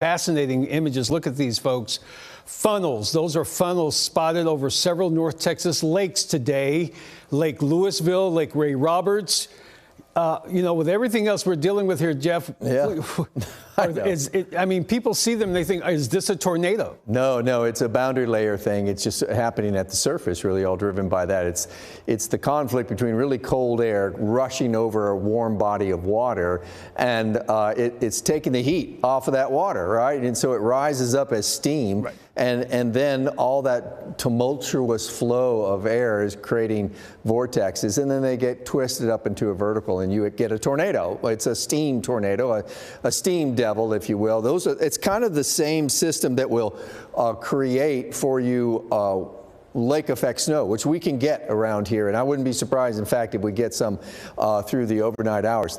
Fascinating images. Look at these, folks. Funnels. Those are funnels spotted over several North Texas lakes today. Lake Louisville, Lake Ray Roberts. With everything else we're dealing with here, Jeff, yeah. I mean, people see them and they think, is this a tornado? No, it's a boundary layer thing. It's just happening at the surface, really, all driven by that. It's the conflict between really cold air rushing over a warm body of water, and it's taking the heat off of that water, right? And so it rises up as steam, right. And then all that tumultuous flow of air is creating vortexes, and then they get twisted up into a vertical, and you get a tornado. It's a steam tornado, a steam devil, if you will. It's kind of the same system that will create for you lake effect snow, which we can get around here, and I wouldn't be surprised, in fact, if we get some through the overnight hours.